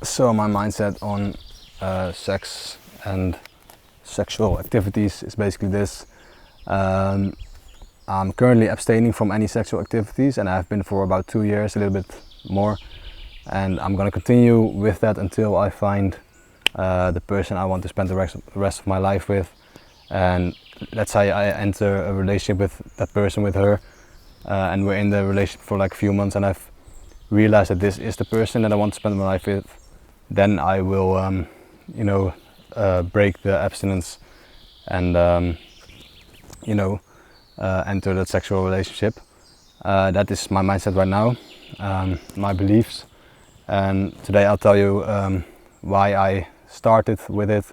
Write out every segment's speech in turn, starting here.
So my mindset on sex and sexual activities is basically this. I'm currently abstaining from any sexual activities, and I've been for about 2 years, a little bit more. And I'm going to continue with that until I find the person I want to spend the rest of my life with. And let's say I enter a relationship with that person, with her, and we're in the relationship for like a few months, and I've realized that this is the person that I want to spend my life with. Then I will, break the abstinence and, enter that sexual relationship. That is my mindset right now, my beliefs. And today I'll tell you why I started with it,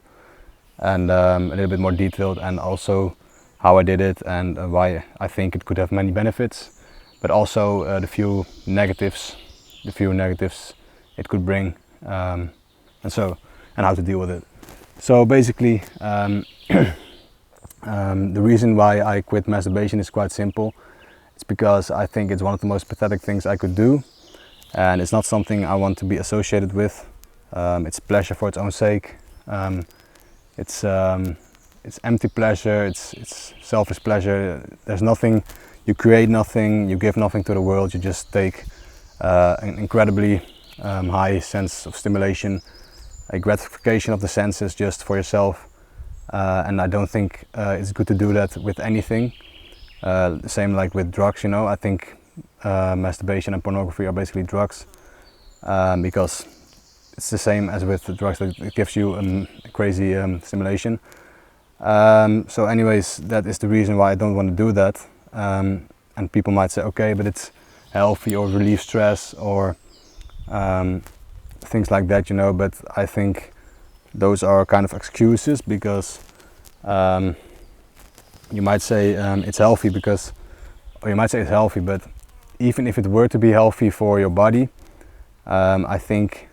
and a little bit more detailed, and also how I did it, and why I think it could have many benefits, but also the few negatives it could bring, and how to deal with it. So basically, the reason why I quit masturbation is quite simple. It's because I think it's one of the most pathetic things I could do, and it's not something I want to be associated with. It's pleasure for its own sake. It's empty pleasure. It's selfish pleasure. There's nothing. You create nothing. You give nothing to the world. You just take an incredibly high sense of stimulation, a gratification of the senses just for yourself. And I don't think it's good to do that with anything. The same like with drugs, I think masturbation and pornography are basically drugs, because it's the same as with the drugs, that it gives you a crazy stimulation. So anyways, that is the reason why I don't want to do that. And people might say, okay, but it's healthy, or relieve stress, or things like that, but I think those are kind of excuses, because you might say it's healthy because, or you might say it's healthy, but even if it were to be healthy for your body, I think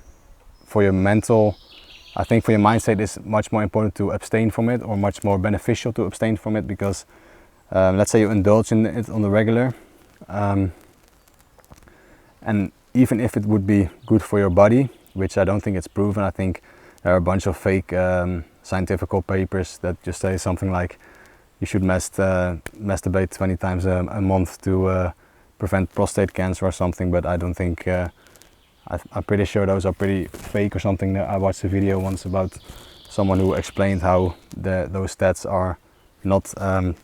for your mindset it's much more important to abstain from it, or much more beneficial to abstain from it, because let's say you indulge in it on the regular, and even if it would be good for your body, which I don't think it's proven. I think there are a bunch of fake scientific papers that just say something like you should masturbate 20 times a month to prevent prostate cancer or something, but I don't think, I'm pretty sure those are pretty fake or something. I watched a video once about someone who explained how those stats are not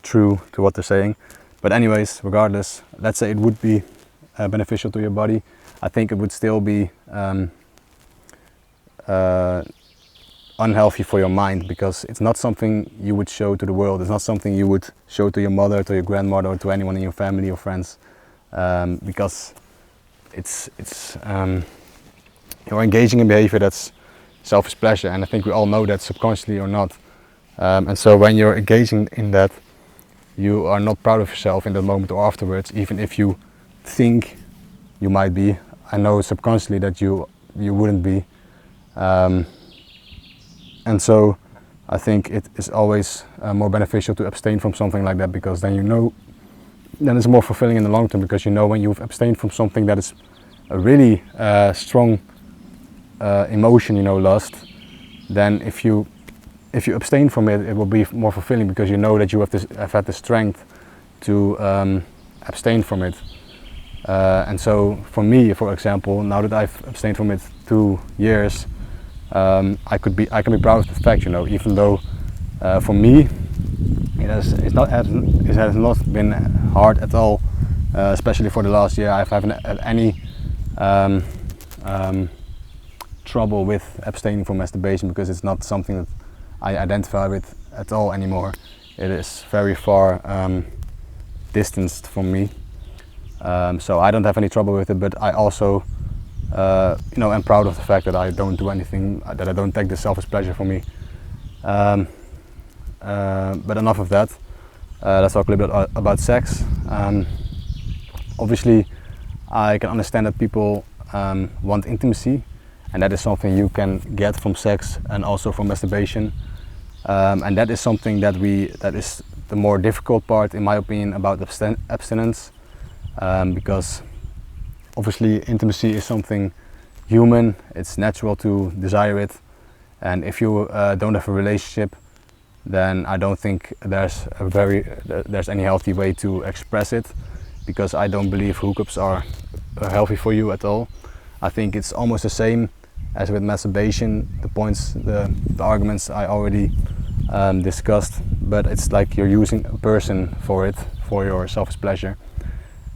true to what they're saying. But anyways, regardless, let's say it would be beneficial to your body, I think it would still be unhealthy for your mind, because it's not something you would show to the world. It's not something you would show to your mother, to your grandmother, or to anyone in your family or friends, because you're engaging in behavior that's selfish pleasure, and I think we all know that, subconsciously or not. And so when you're engaging in that, you are not proud of yourself in that moment or afterwards, even if you think you might be. I know subconsciously that you wouldn't be. And so I think it is always more beneficial to abstain from something like that, because then then it's more fulfilling in the long term, because when you've abstained from something that is a really strong emotion, lust, then if you abstain from it, it will be more fulfilling, because that you have had the strength to abstain from it. And so for me, for example, now that I've abstained from it 2 years, I can be proud of the fact, even though for me it has not been hard at all, especially for the last year. I haven't had any trouble with abstaining from masturbation, because it's not something that I identify with at all anymore. It is very far distanced from me, so I don't have any trouble with it. But I also I'm proud of the fact that I don't do anything, that I don't take this selfish pleasure for me. But enough of that. Let's talk a little bit about sex. Obviously, I can understand that people want intimacy, and that is something you can get from sex and also from masturbation. And that is something that is the more difficult part, in my opinion, about abstinence, because obviously intimacy is something human, it's natural to desire it, and if you don't have a relationship, then I don't think there's any healthy way to express it, because I don't believe hookups are healthy for you at all. I think it's almost the same as with masturbation, the arguments I already discussed, but it's like you're using a person for it, for your selfish pleasure.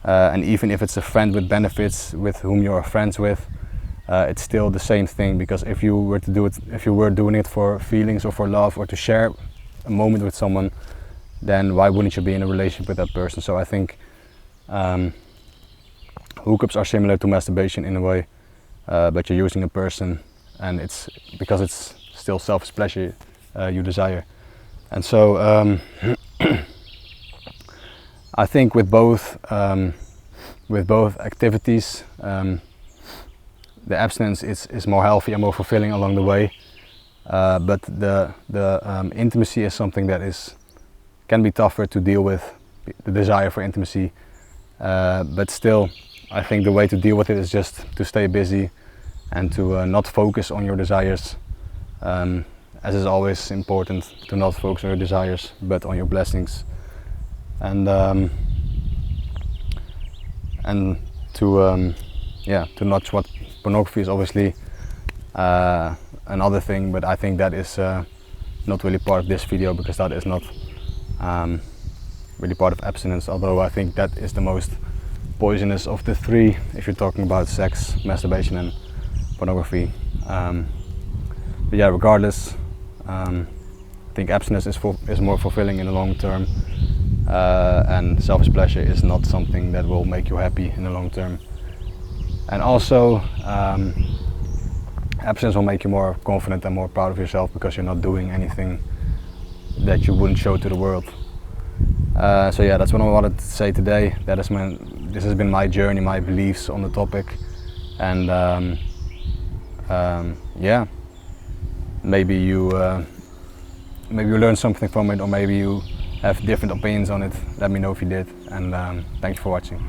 And even if it's a friend with benefits with whom you are friends with, it's still the same thing, because if you were doing it for feelings or for love or to share a moment with someone, then why wouldn't you be in a relationship with that person? So I think hookups are similar to masturbation in a way, but you're using a person, and it's because it's still selfish pleasure you desire. And so I think with both activities, the abstinence is more healthy and more fulfilling along the way, but the intimacy is something that can be tougher to deal with, the desire for intimacy, but still I think the way to deal with it is just to stay busy and to not focus on your desires, as is always important to not focus on your desires but on your blessings, and to not watch pornography is obviously another thing, but I think that is not really part of this video, because that is not really part of abstinence, although I think that is the most poisonous of the three if you're talking about sex, masturbation and pornography. But yeah, regardless, I think abstinence is more fulfilling in the long term, and selfish pleasure is not something that will make you happy in the long term. And also abstinence will make you more confident and more proud of yourself, because you're not doing anything that you wouldn't show to the world. So yeah, that's what I wanted to say today. This has been my journey, my beliefs on the topic, and yeah, maybe you learned something from it, or maybe you have different opinions on it. Let me know if you did, and thank you for watching.